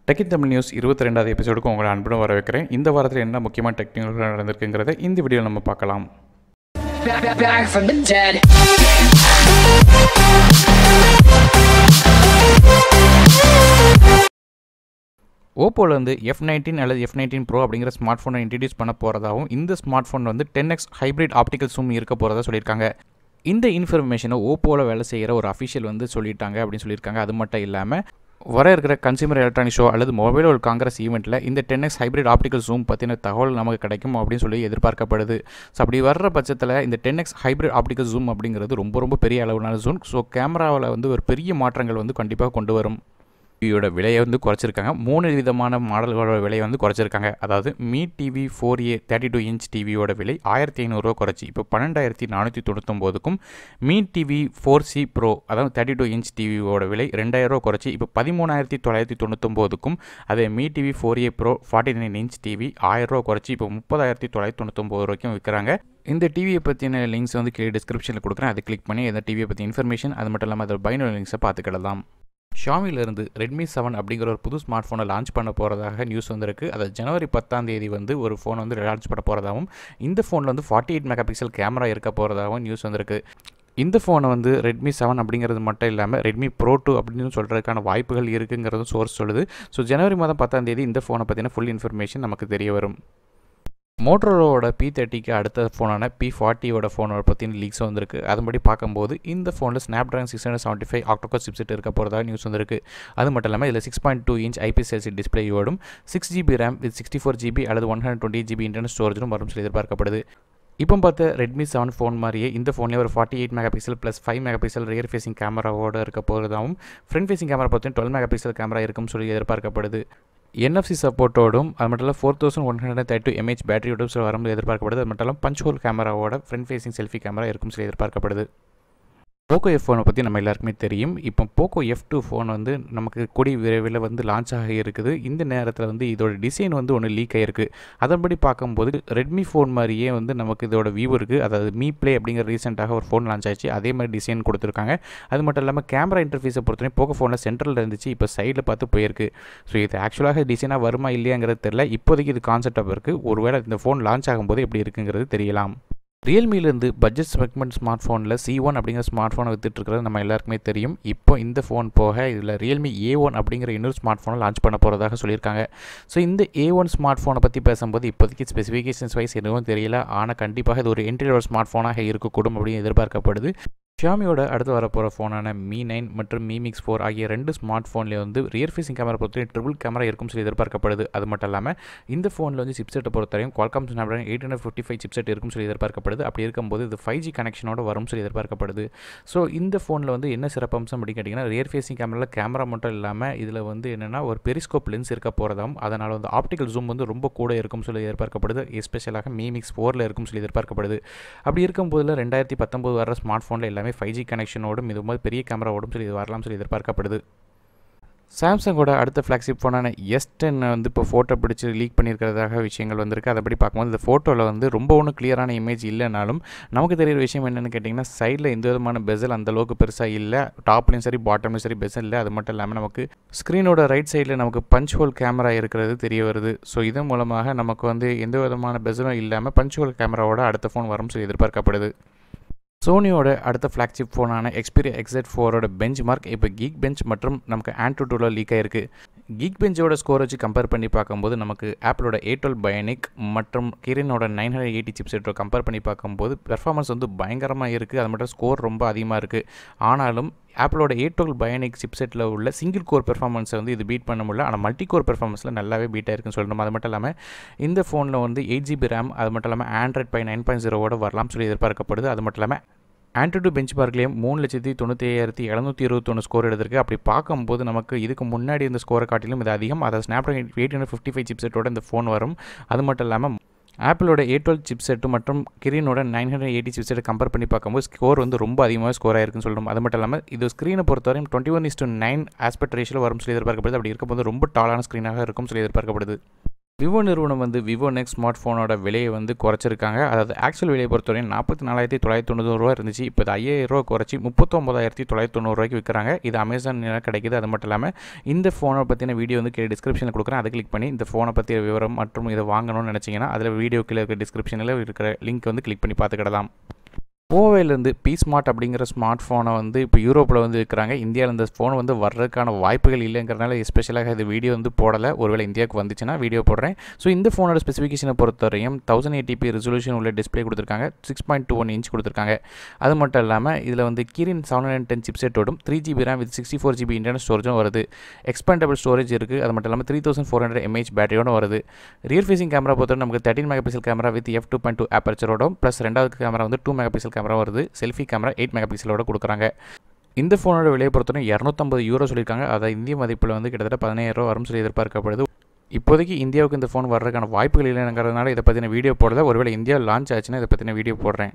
Tech இன் Tamil news 22வது எபிசோடுக்கு உங்களை அன்புடன் வரவேற்கிறேன். இந்த வாரத்தில் என்ன முக்கியமான டெக்னிக்கல் நடந்திருக்குங்கிறத இந்த வீடியோவில் நம்ம பார்க்கலாம். Back from the dead. ஓப்போலேருந்து F19 அல்லது F19 Pro அப்படிங்கிற ஸ்மார்ட் ஃபோனை இன்ட்ரடியூஸ் பண்ண போகிறதாகவும் இந்த ஸ்மார்ட் ஃபோன் வந்து 10x ஹைப்ரிட் ஆப்டிக்கல் ஜூம் இருக்க போகிறதா சொல்லியிருக்காங்க. இந்த இன்ஃபர்மேஷனை ஓப்போவில் வேலை செய்கிற ஒரு அஃபிஷியல் வந்து சொல்லிட்டாங்க அப்படின்னு சொல்லியிருக்காங்க. அது மட்டும் இல்லாமல் வர இருக்கிற கன்சியூமர் எலக்ட்ரானிக் ஷோ அல்லது மொபைல் வேர்ல்ட் காங்கிரஸ் ஈவெண்ட்டில் இந்த 10x ஹைப்ரிட் ஆப்டிக்கல் ஜூம் பற்றின தகவல் நமக்கு கிடைக்கும் அப்படின்னு சொல்லி எதிர்பார்க்கப்படுது. ஸோ அப்படி வர்ற பட்சத்தில் இந்த 10x ஹைப்ரிட் ஆப்டிக்கல் ஜூம் அப்படிங்கிறது ரொம்ப பெரிய அளவிலான ஜூம். ஸோ கேமராவில் வந்து ஒரு பெரிய மாற்றங்கள் வந்து கண்டிப்பாக கொண்டு வரும். டிவியோட விலையை வந்து குறைச்சிருக்காங்க. 3 விதமான மாடல்களோட விலையை வந்து குறைச்சிருக்காங்க. அதாவது மீ டிவி 4A 32 இன்ச் டிவியோட விலை 1500 குறைச்சி இப்போ 12499க்கும், மீ டிவி 4C ப்ரோ அதாவது 32 இன்ச் டிவியோட விலை 2000 குறைச்சி இப்போ 13999க்கும், அதே me TV 4A bro 49 inch TV 1000 குறைச்சி இப்போ 30999 வரைக்கும் விற்கிறாங்க. இந்த டிவியை பற்றின லிங்க்ஸ் வந்து கீழே டிஸ்கிரிப்ஷனில் கொடுக்குறேன். அதை கிளிக் பண்ணி இந்த டிவியை பற்றி இன்ஃபர்மேஷன் அது மட்டும் இல்லாமல் அதோட பைனரி லிங்க்ஸை பார்த்துக்கிடலாம். ஷாமிலிருந்து ரெட்மி 7 அப்படிங்கிற ஒரு புது ஸ்மார்ட் ஃபோனை லான்ச் பண்ண போகிறதாக நியூஸ் வந்திருக்கு. அது ஜனவரி 10ஆம் தேதி வந்து ஒரு ஃபோன் வந்து லான்ச் பண்ண போகிறதாகவும், இந்த ஃபோனில் வந்து 48 மெகா பிக்சல் கேமரா இருக்க போகிறதாகவும் நியூஸ் வந்திருக்கு. இந்த ஃபோனை வந்து ரெட்மி 7 அப்படிங்கிறது மட்டும் இல்லாமல் ரெட்மி ப்ரோ 2 அப்படின்னு சொல்கிறதுக்கான வாய்ப்புகள் இருக்குங்கிறதும் சோர்ஸ் சொல்லுது. ஸோ ஜனவரி மாதம் 10ஆம் தேதி இந்த ஃபோனை பற்றின ஃபுல் இன்ஃபர்மேஷன் நமக்கு தெரிய வரும். மோட்டோரோலாவோட P30க்கு அடுத்த ஃபோனான P40யோட ஃபோனோட பற்றின லீக்ஸ் வந்திருக்கு. அதன்படி பார்க்கும்போது இந்த ஃபோனில் ஸ்னாப்ட்ராகன் 675 ஆக்டோகோர் சிப்செட் இருக்க போகிறதா நியூஸ் வந்திருக்கு. அது மட்டும் இல்லாமல் இதில் 6.2 inch IPS LCD டிஸ்பிளேயோடும் 6GB RAM with 64GB அல்லது 128GB இன்டர்னல் ஸ்டோரேஜும் வரும் சொல்லி எதிர்பார்க்கப்படுது. இப்போ பார்த்த ரெட்மி 7 ஃபோன் மாதிரியே இந்த ஃபோன்லேயே ஒரு 48 mega pixel plus 5 mega pixel rear facing கேமராவோடு இருக்க போகிறதாகவும், ஃப்ரண்ட் ஃபேசிங் கேமரா பார்த்தீங்கன்னா 12 மெகா பிக்சல் கேமரா இருக்கும்னு சொல்லி எதிர்பார்க்கப்படுது. NFC சப்போர்ட்டோடும் அது மட்டும் இல்லை 4132 mAh பேட்டரியோடும் சில வரும்போது எதிர்பார்க்கப்படுது. அது மட்டும் இல்லாமல் பஞ்ச் ஹோல் கேமராவோட ஃப்ரண்ட் ஃபேசிங் செல்ஃபி கேமரா இருக்கும் சொல்லி எதிர்பார்க்கப்படுது. போக்கோ F ஃபோனை பற்றி நம்ம எல்லாருக்குமே தெரியும். இப்போ போக்கோ F2 ஃபோன் வந்து நமக்கு கூடிய விரைவில் வந்து லான்ச் ஆக இருக்குது. இந்த நேரத்தில் வந்து இதோட டிசைன் வந்து ஒன்று லீக் ஆகிருக்கு. அதன்படி பார்க்கும்போது ரெட்மி ஃபோன் மாதிரியே வந்து நமக்கு இதோட வியூ இருக்குது. அதாவது மீ ப்ளே அப்படிங்கிற ரீசெண்டாக ஒரு ஃபோன் லான்ச் ஆச்சு. அதே மாதிரி டிசைன் கொடுத்துருக்காங்க. அது மட்டும் இல்லாமல் கேமரா இன்டர்ஃபேஸை பொறுத்தவரை போக்கோ ஃபோனில் சென்ட்ரலில் இருந்துச்சு, இப்போ சைடில் பார்த்து போயிருக்கு. ஸோ இது ஆக்சுவலாக டிசைனாக வருமா இல்லையாங்கிறது தெரியல. இப்போதைக்கு இது கான்செப்டாக இருக்குது. ஒருவேளை இந்த ஃபோன் லான்ச் ஆகும்போது எப்படி இருக்குங்கிறது தெரியலாம். ரியல்மிலேருந்து பட்ஜெட் செக்மெண்ட் ஸ்மார்ட் ஃபோனில் C1 அப்படிங்கிற ஸ்மார்ட் ஃபோனை வித்துட்ருக்கிறது நம்ம எல்லாருக்குமே தெரியும். இப்போ இந்த ஃபோன் போக இதில் ரியல்மி A1 அப்படிங்கிற இன்னொரு ஸ்மார்ட் ஃபோனை லான்ச் பண்ண போகிறதாக சொல்லியிருக்காங்க. ஸோ இந்த A1 ஸ்மார்ட் ஃபோனை பற்றி பேசும்போது இப்போதைக்கு ஸ்பெசிஃபிகேஷன்ஸ் வைஸ் எதுவும் தெரியல. ஆனால் கண்டிப்பாக இது ஒரு என்ட்ரி லெவல் ஸ்மார்ட் ஃபோனாக இருக்கக்கூடும் அப்படின்னு எதிர்பார்க்கப்படுது. ஷாமியோட அடுத்து வரப்போகிற ஃபோனான Mi 9 மற்றும் Mi Mix 4 ஆகிய 2 ஸ்மார்ட் ஃபோன்லேயே வந்து ரியர் ஃபேசிங் கேமரா பொறுத்தவரை ட்ரிபிள் கேமரா இருக்கும் சொல்லி எதிர்பார்க்கப்படுது. அது மட்டும் இல்லாமல் இந்த ஃபோனில் வந்து சிப்செட்டை பொறுத்தவரையும் Qualcomm Snapdragon 855 சிப்செட் இருக்கும் சொல்லி எதிர்பார்க்கப்படுது. அப்படி இருக்கும்போது இது 5G கனெக்ஷனோட வரும் சொல்லி எதிர்பார்க்கப்படுது. ஸோ இந்த ஃபோனில் வந்து என்ன சிறப்பம்சம் அப்படின்னு கேட்டிங்கன்னா, ரியர் ஃபேசிங் கேமராவில் கேமரா மட்டும் இல்லாமல் இதில் வந்து என்னென்னா ஒரு பெரிஸ்கோப் லென்ஸ் இருக்க போகிறதாகவும், அதனால் வந்து ஆப்டிக்கல் ஜூம் வந்து ரொம்ப கூட இருக்கும் சொல்லி எதிர்பார்க்கப்படுது. எஸ்பெஷலாக Mi Mix 4ல் இருக்கும் சொல்லி எதிர்பார்க்கப்படுது. அப்படி இருக்கும்போது 2019 வர ஸ்மார்ட் ஃபோனில் எல்லாமே 5G கனெக்ஷனோடும் இது மாதிரி பெரிய கேமராவோடும் சொல்லி இது வரலாம் சொல்லி எதிர்பார்க்கப்படுது. சாம்சங்கோட அடுத்த ஃப்ளாக்ஷிப் ஃபோனான S10 வந்து இப்போ ஃபோட்டோ பிடிச்சி லீக் பண்ணியிருக்கிறதாக விஷயங்கள் வந்திருக்கு. அதைப்படி பார்க்கும்போது இந்த ஃபோட்டோவில் வந்து ரொம்ப ஒன்றும் கிளியரான இமேஜ் இல்லைனாலும் நமக்கு தெரிகிற விஷயம் என்னென்னு கேட்டிங்கன்னா, சைடில் எந்த விதமான பெசல் அந்தளவுக்கு பெருசாக இல்லை, டாப்லையும் சரி பாட்டம்லையும் சரி பெசல் இல்லை. அது மட்டும் இல்லாமல் நமக்கு ஸ்க்ரீனோட ரைட் சைடில் நமக்கு பஞ்ச் ஹோல் கேமரா இருக்கிறது தெரிய வருது. ஸோ இதன் மூலமாக நமக்கு வந்து எந்த விதமான பெசலும் இல்லாமல் பஞ்ச் ஹோல் கேமராவோட அடுத்த ஃபோன் வரும் சொல்லி எதிர்பார்க்கப்படுது. சோனியோட அடுத்த ஃப்ளாக்ஷிப் ஃபோனான Xperia XZ4ஓட பெஞ்ச் மார்க் இப்போ கீக் பெஞ்ச் மற்றும் நமக்கு AnTuTuல லீக் ஆகிருக்கு. கீக் பெஞ்சோட ஸ்கோர் வச்சு கம்பேர் பண்ணி பார்க்கும்போது நமக்கு ஆப்பிளோட A12 Bionic மற்றும் கிரினோட 980 சிப்செட்டை கம்பேர் பண்ணி பார்க்கும்போது பெர்ஃபார்மன்ஸ் வந்து பயங்கரமாக இருக்குது. அது மட்டும் ஸ்கோர் ரொம்ப அதிகமாக இருக்குது. ஆனாலும் ஆப்பிளோட A12 Bionic சிப்செட்டில் உள்ள சிங்கிள் கோர் பெர்ஃபார்மன்ஸை வந்து இது பீட் பண்ண முடியல. ஆனால் மல்டி கோர் பெர்ஃபார்மன்ஸில் நல்லாவே பீட் ஆயிருக்குன்னு சொல்லணும். அது மட்டும் இல்லாமல் இந்த ஃபோனில் வந்து 8GB RAM அது மட்டும் இல்லாமல் Android Pie 9.0ஓட வரலாம் சொல்லி எதிர்பார்க்கப்படுது. அது மட்டும் இல்லாமல் AnTuTu பெஞ்ச் மார்க்லேயும் 3,95,721 ஸ்கோர் எடுத்திருக்கு. அப்படி பார்க்கும்போது நமக்கு இதுக்கு முன்னாடி இந்த ஸ்கோரை காட்டிலும் இது அதிகம். அதாவது Snapdragon 855 சிப்செட்டோட இந்த ஃபோன் வரும். அது மட்டும் இல்லாமல் ஆப்பிளோட A12 சிப்செட்டு மற்றும் கிரினோட 980 சிப்செட்டை கம்பேர் பண்ணி பார்க்கும்போது ஸ்கோர் வந்து ரொம்ப அதிகமாக ஸ்கோர் ஆயிருக்குன்னு சொல்லணும். அது மட்டும் இல்லாமல் இது ஸ்க்ரீனை பொறுத்தவரையும் 21:9 ஆஸ்பெக்ட் ரேஷியோவில் வரும் சொல்லி எதிர்பார்க்கப்படுது. அப்படி இருக்கும்போது ரொம்ப டாலான ஸ்க்ரீனாக இருக்கும் சொல்லி எதிர்பார்க்கப்படுது. விவோ நிறுவனம் வந்து விவோ நெக்ஸ்ட் ஸ்மார்ட் ஃபோனோட விலையை வந்து குறைச்சிருக்காங்க. அதாவது ஆக்சுவல் விலையை பொறுத்தவரை 44,990 ரூபா இருந்துச்சு. இப்போ 5,000 ரூபா குறைச்சி 39,990 ரூபாய்க்கு விற்கிறாங்க. இது அமேசான்ல கிடைக்குது. அது மட்டும் இல்லாமல் இந்த ஃபோனை பற்றின வீடியோ வந்து கீழே டிஸ்கிரிப்ஷனில் கொடுக்குறேன். அதை கிளிக் பண்ணி இந்த ஃபோனை பற்றிய விவரம் மற்றும் இதை வாங்கணும்னு நினச்சிங்கன்னா அதில் வீடியோ கீழே இருக்கிற டிஸ்கிரிப்ஷனில் இருக்கிற லிங்க் வந்து கிளிக் பண்ணி பார்த்துக்கிடலாம். ஹுவாவேலேருந்து பி ஸ்மார்ட் அப்படிங்கிற ஸ்மார்ட் ஃபோனை வந்து இப்போ யூரோப்பில் வந்து விற்கிறாங்க. இந்தியாவில் இந்த ஃபோன் வந்து வர்றதுக்கான வாய்ப்புகள் இல்லைங்கிறனால எஸ்பெஷலாக இது வீடியோ வந்து போடலை. ஒருவேளை இந்தியாவுக்கு வந்துச்சுன்னா வீடியோ போடுறேன். ஸோ இந்த ஃபோனோட ஸ்பெசிஃபிகேஷனை பொறுத்தவரையும் 1080p ரெசல்யூஷன் உள்ள டிஸ்பிளே கொடுத்துருக்காங்க. 6.21 இன்ச் கொடுத்துருக்காங்க. அது மட்டும் இல்லாமல் இதில் வந்து கிரின் 710 சிப்செட்டோடும் 3GB RAM with 64GB internal ஸ்டோரேஜும் வருது. எக்ஸ்பேண்டபிள் ஸ்டோரேஜ் இருக்குது. அது மட்டும் இல்லாமல் 3400 mAh பேட்டரியோடு வருது. ரியர் ஃபேசிங் கேமரா பொறுத்தவரை நமக்கு 13 மெகாபிக்சல் கேமரா வித் f2.2 ஆப்பர்ச்சரோடும் ப்ளஸ் ரெண்டாவது கேமரா வந்து 2 மெகாபிக்சல் கேமரா வருது. செல்ஃபி கேமரா 8 மெகாபிக்சலோட கொடுக்குறாங்க. இந்த ஃபோனோட விலையை பொறுத்தவரை 250 யூரோ சொல்லியிருக்காங்க. அதாவது இந்திய மதிப்பில் வந்து கிட்டத்தட்ட 17,000 ரூபா வரும் சொல்லி எதிர்பார்க்கப்படுது. இப்போதைக்கு இந்தியாவுக்கு இந்த ஃபோன் வர்றதுக்கான வாய்ப்புகள் இல்லைங்கிறதுனால இதை பற்றின வீடியோ போடல. ஒருவேளை இந்தியா லான்ச் ஆச்சுன்னா இதை பற்றின வீடியோ போடுறேன்.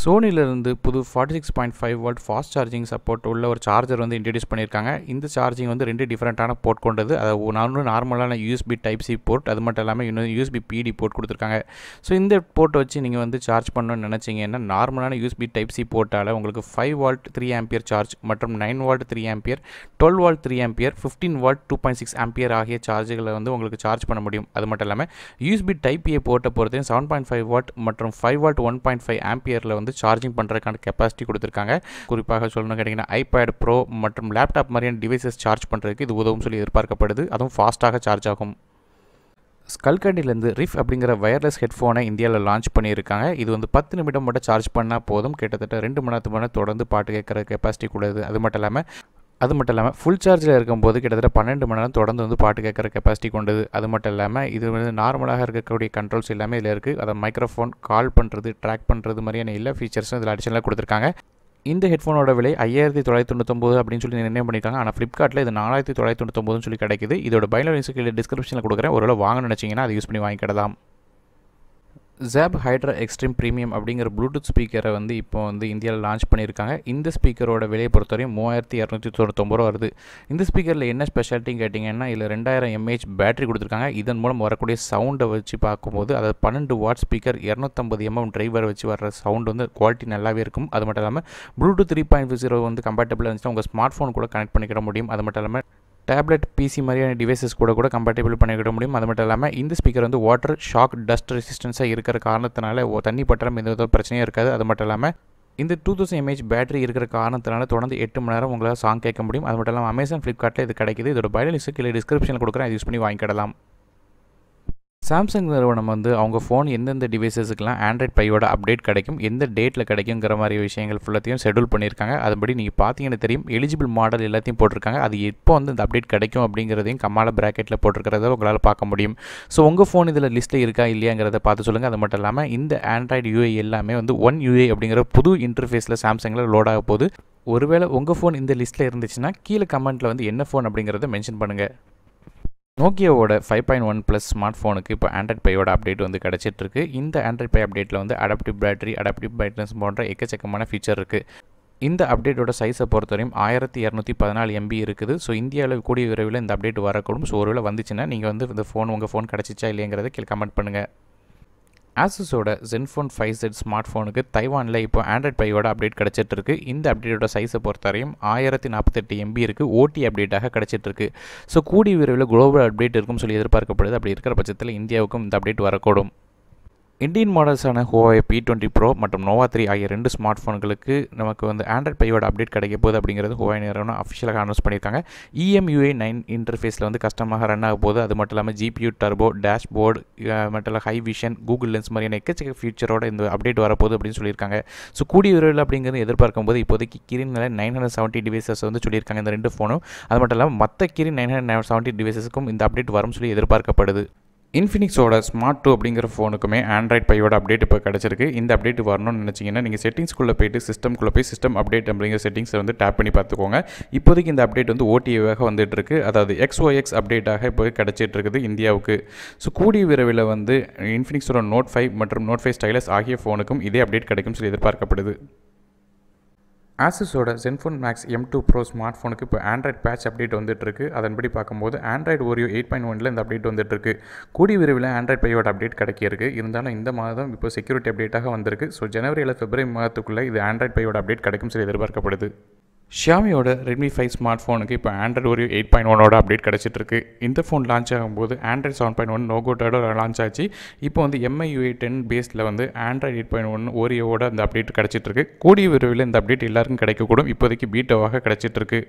சோனியிலிருந்து புது 46.5 வாட் ஃபாஸ்ட் சார்ஜிங் சப்போர்ட் உள்ள ஒரு சார்ஜர் வந்து இன்ட்ரடியூஸ் பண்ணியிருக்காங்க. இந்த சார்ஜிங் வந்து 2 டிஃப்ரெண்ட்டான போர்ட் கொண்டது. அது நார்மலான யூஎஸ்பி டைப் சி போர்ட், அது மட்டும் இல்லாமல் இன்னும் யூஎஸ்பி பிடி போர்ட் கொடுத்துருக்காங்க. ஸோ இந்த போர்ட்டை வச்சு நீங்கள் வந்து சார்ஜ் பண்ணணும்னு நினச்சிங்கன்னா நார்மலான யூஎஸ்பி டைப் சி போர்ட்டால் உங்களுக்கு 5 வாட் 3 ஆம்பியர் சார்ஜ் மற்றும் 9 what 3 ampere, 12 what 3 ampere, 15 what 2.6 ampere ஆகிய சார்ஜுகளை வந்து உங்களுக்கு சார்ஜ் பண்ண முடியும். அது மட்டும் இல்லாமல் யூஎஸ்பி டைப் ஏ போர்ட்டை பொறுத்தவரையும் 7.5 வாட் மற்றும் 5 வாட் 1.5 ஆம்பியரில் வந்து சார்ஜிங் பண்ணுறதுக்கான கெப்பாசிட்டி கொடுத்துருக்காங்க. குறிப்பாக சொல்லணும் கேட்டிங்கன்னா ஐபேட் ப்ரோ மற்றும் லேப்டாப் மாதிரியான டிவைசஸ் சார்ஜ் பண்ணுறதுக்கு இது உதவும் சொல்லி எதிர்பார்க்கப்படுது. அதுவும் ஃபாஸ்ட்டாக சார்ஜ் ஆகும். ஸ்கல்கண்டிலேருந்து ரிஃப் அப்படிங்கிற வயர்லெஸ் ஹெட்ஃபோனை இந்தியாவில் லான்ச் பண்ணியிருக்காங்க. இது வந்து 10 நிமிடம் மட்டும் சார்ஜ் பண்ணால் போதும். கிட்டத்தட்ட 2 மணி நேரத்துக்கு தொடர்ந்து பாட்டு கேட்குற கெப்பாசிட்டி கூடாது. அது மட்டும் இல்லாமல் ஃபுல் சார்ஜில் இருக்கும்போது கிட்டத்தட்ட 12 மணி நேரம் தொடர்ந்து வந்து பாட்டு கேட்குற கெப்பாசிட்டி கொண்டது. அது மட்டும் இல்லாமல் இது வந்து நார்மலாக இருக்கக்கூடிய கண்ட்ரோல்ஸ் எல்லாமே இதில் இருக்குது. அதை மைக்ரோஃபோன், கால் பண்ணுறது, ட்ராக் பண்ணுறது மாதிரியான எல்லா ஃபீச்சர்ஸும் இதில் அடிஷனலாக கொடுத்துருக்காங்க. இந்த ஹெட்ஃபோனோட விலை 5,999 அப்படின்னு சொல்லி நிர்ணயம் பண்ணியிருக்காங்க. ஆனால் ஃப்ளிப்கார்ட்டில் இது 4,999 சொல்லி கிடைக்குது. இதோட பைனரி லிங்க் கீழே டிஸ்கிரிப்ஷனில் கொடுக்குறேன். ஒருவேளை வாங்கணும்னு நினச்சிங்கன்னா அதை யூஸ் பண்ணி வாங்கிக்கிடலாம். ZAB ஹைட்ரா எக்ஸ்ட்ரீம் ப்ரீமியம் அப்படிங்கிற ப்ளூடூத் ஸ்பீக்கரை வந்து இப்போ வந்து இந்தியாவில் லான்ச் பண்ணியிருக்காங்க. இந்த ஸ்பீக்கரோட விலையை பொறுத்தவரையும் 3,299 ரூபா வருது. இந்த ஸ்பீக்கரில் என்ன ஸ்பெஷாலிட்டின்னு கேட்டிங்கன்னா இதில் 2000 mAh பேட்டரி கொடுத்துருக்காங்க. இதன் மூலம் வரக்கூடிய சவுண்டை வச்சு பார்க்கும்போது அதாவது 12 வாட் ஸ்பீக்கர் 250 mm டிரைவர் வச்சு வர சவுண்ட் வந்து குவாலிட்டி நல்லாவே இருக்கும். அது மட்டும் இல்லாமல் ப்ளூடூத் 3.0 வந்து கம்பேட்டபிளாக இருந்துச்சுன்னா உங்கள் ஸ்மார்ட் ஃபோன் கூட கனெக்ட் பண்ணிக்கிட முடியும். அது மட்டும் இல்லாமல் டேப்லெட், பிசி மாதிரியான டிவைசஸ் கூட கம்பேட்டபிள் பண்ணிக்கிட முடியும். அது மட்டும் இல்லாமல் இந்த ஸ்பீக்கர் வந்து வாட்டர், ஷாக், டஸ்ட் ரெசிஸ்டன்ஸாக இருக்கிற காரணத்தினால தண்ணி பட்டாலும் எந்த வித பிரச்சனையும் இருக்காது. அது மட்டும் இல்லாமல் இந்த 2000 mAh பேட்டரி இருக்கிற காரணத்தினால தொடர்ந்து 8 மணி நேரம் உங்களால் சாங் கேட்க முடியும். அது மட்டும் இல்லாமல் அமேசான், ஃப்ளிப்கார்ட்டில் இது கிடைக்குது. இதோட பைனரி லிங்க் கீழே டிஸ்கிரிப்ஷனில் கொடுக்குறேன். அதை யூஸ் பண்ணி வாங்கிக்கிடலாம். சாம்சங் நிறுவனம் வந்து அவங்க ஃபோன் எந்தெந்த டிவைசஸுக்கெலாம் ஆண்ட்ராய்ட் பையோட அப்டேட் கிடைக்கும், எந்த டேட்டில் கிடைக்குங்கிற மாதிரி விஷயங்கள் ஃபுல்லாத்தையும் ஷெட்யூல் பண்ணியிருக்காங்க. அதுபடி நீங்கள் பார்த்தீங்கன்னு தெரியும். எலிஜிபிள் மாடல் எல்லாத்தையும் போட்டிருக்காங்க. அது எப்போ வந்து இந்த அப்டேட் கிடைக்கும் அப்படிங்கிறதையும் கம்மால ப்ராக்கெட்டில் போட்டிருக்கிறத உங்களால் பார்க்க முடியும். ஸோ உங்கள் ஃபோன் இதில் லிஸ்ட்டில் இருக்கா இல்லையாங்கிறத பார்த்து சொல்லுங்கள். அது மட்டும் இல்லாமல் இந்த ஆண்ட்ராய்டு யூஐ எல்லாமே வந்து One UI அப்படிங்கிற புது இன்டர்ஃபேஸில் சாம்சங்கில் லோட் ஆக போகுது. ஒருவேளை உங்கள் ஃபோன் இந்த லிஸ்ட்டில் இருந்துச்சுன்னா கீழே கமெண்ட்டில் வந்து என்ன ஃபோன் அப்படிங்கிறத மென்ஷன் பண்ணுங்கள். நோக்கியாவோட 5.1 ப்ளஸ் ஸ்மார்ட் ஃபோனுக்கு இப்போ ஆண்ட்ராய்ட் பையோட அப்டேட் வந்து கிடச்சிட்ருக்கு. இந்த ஆண்ட்ராய்ட் பை அப்டேட்டில் வந்து அடாப்டிவ் பேட்டரி, அடாப்டிவ் பிரைட்னஸ் போன்ற எக்கச்சக்கமான ஃபீச்சர் இருக்குது. இந்த அப்டேட்டோட சைஸை பொறுத்தவரையும் 1214 MB இருக்குது. ஸோ இந்தியாவில் கூடிய விரைவில் இந்த அப்டேட் வரக்கூடும். ஸோ ஒருவேளை வந்துச்சுன்னா நீங்கள் வந்து இந்த உங்கள் ஃபோன் கிடச்சிச்சா இல்லைங்கிறத கீழே கமெண்ட் பண்ணுங்கள். ஆசஸோட ZenFone 5Z ஸ்மார்ட் ஃபோனுக்கு தைவானில் இப்போ ஆண்ட்ராய்ட் பையோட அப்டேட் கிடச்சிட்ருக்கு. இந்த அப்டேட்டோட சைஸை பொறுத்தவரையும் 1048 MB இருக்குது. OT அப்டேட்டாக கிடச்சிட்ருக்கு. ஸோ கூடிய விரைவில் குளோபல் அப்டேட் இருக்கும்னு சொல்லி எதிர்பார்க்கப்படுது. அப்படி இருக்கிற பட்சத்தில் இந்தியாவுக்கும் இந்த அப்டேட் வரக்கூடும். இந்தியன் மாடல்ஸான Huawei P20 Pro மற்றும் Nova 3 ஆகிய 2 ஸ்மார்ட் ஃபோன்களுக்கு நமக்கு வந்து ஆண்ட்ராய்ட் பையோட அப்டேட் கிடைக்க போகுது அப்படிங்கிறது Huawei நிறுவனம் அஃபிஷியலாக அனௌன்ஸ் பண்ணியிருக்காங்க. EMUI 9 இன்டர்ஃபேஸில் வந்து கஷ்டமாக ரன் ஆக போகுது. அது மட்டும் இல்லாமல் GPU, டர்போ, டேஷ்போர்டு மட்டும் இல்லை ஹை விஷன், கூகுள் லென்ஸ் மாதிரியான எக்கச்சக்க ஃபீச்சரோட இந்த அப்டேட் வரப்போகுது அப்படின்னு சொல்லியிருக்காங்க. ஸோ கூடிய விரைவில் அப்படிங்கிறது எதிர்பார்க்கும்போது இப்போதைக்கு கிரின் 970 டிவைசஸ் வந்து சொல்லியிருக்காங்க இந்த 2 ஃபோனும். அது மட்டும் இல்லாமல் மற்ற கிரின் 970 டிவைசஸ்க்கும் இந்த அப்டேட் வரும் சொல்லி எதிர்பார்க்கப்படுது. இன்ஃபினிக்ஸோட ஸ்மார்ட் 2 அப்படிங்கிற ஃபோனுக்குமே ஆண்ட்ராய்ட் பையோட அப்டேட் இப்போ கிடச்சிருக்கு. இந்த அப்டேட் வரணும்னு நினச்சிங்கன்னா நீங்கள் செட்டிங்ஸ்குள்ளே போய்ட்டு சிஸ்டம் அப்டேட் அப்படிங்கிற செட்டிங்ஸை வந்து டேப் பண்ணி பார்த்துக்கோங்க. இப்போதைக்கு இந்த அப்டேட் வந்து OTA-வாக வந்துட்டு இருக்கு. அதாவது XOX அப்டேட்டாக இப்போ கிடச்சிட்டு இருக்குது இந்தியாவுக்கு. ஸோ கூடிய விரைவில் வந்து இன்ஃபினிக்ஸோட Note 5 மற்றும் Note 5 ஸ்டைலஸ் ஆகிய ஃபோனுக்கும் இதே அப்டேட் கிடைக்கும் சொல்லி எதிர்பார்க்கப்படுது. ஆசஸோட ZenFone Max M2 Pro smart ஃபோனுக்கு இப்போ ஆண்ட்ராய்ட் பேட்ச் அப்டேட் வந்துட்டுருக்கு. அதன்படி பார்க்கும்போது ஆண்ட்ராய்டு ஓரியோ 8.1 இந்த அப்டேட் வந்துட்டுருக்கு. கூடிய விரைவில் ஆண்ட்ராய்ட் பையோட அப்டேட் கிடைக்கிருக்கு. இருந்தாலும் இந்த மாதம் இப்போ செக்யூரிட்டி அப்டேட்டாக வந்திருக்கு. ஸோ ஜனவரி அல்லது பிப்ரவரி மாதத்துக்குள்ளே இது ஆண்ட்ராய்ட் பையோட அப்டேட் கிடைக்கும் சொல்லி எதிர்பார்க்கப்படுது. ஷியாமியோட Redmi 5 ஸ்மார்ட் ஃபோனுக்கு இப்போ ஆண்ட்ராய்டு ஓரியோ 8.1 அப்டேட் கிடச்சிட்ருக்கு. இந்த ஃபோன் லான்ச் ஆகும்போது ஆண்ட்ராய்டு 7.1 நோகோட்டோட லான்ச் ஆச்சு. இப்போ வந்து MIUI 10 பேஸில் வந்து ஆண்ட்ராய்டு 8.1 ஓரியோவோட அந்த அப்டேட் கிடச்சிட்ருக்கு. கூடிய விரைவில் இந்த அப்டேட் எல்லாருக்கும் கிடைக்கக்கூடும். இப்போதைக்கு பீட்டாவாக கிடச்சிட்ருக்கு.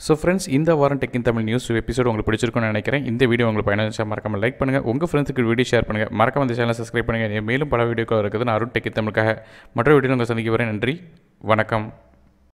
ஸோ ஃப்ரெண்ட்ஸ், இந்த வாரம் டெக் இன் தமிழ் நியூஸ் எபிசோடு உங்களுக்கு பிடிச்சிருக்குன்னு நினைக்கிறேன். இந்த வீடியோ உங்களுக்கு பயனுள்ளதாக மறக்காமல் லைக் பண்ணுங்கள். உங்கள் ஃப்ரெண்ட்ஸுக்கு வீடியோ ஷேர் பண்ணுங்கள். மறக்காம இந்த சேனலை சப்ஸ்கிரைப் பண்ணுங்கள். மேலும் பல வீடியோக்கள் இருக்குது. நான் அருண் டெக் இன் தமிழுக்காக மற்ற வீடியோ உங்களை சந்திக்க வரேன். நன்றி, வணக்கம்.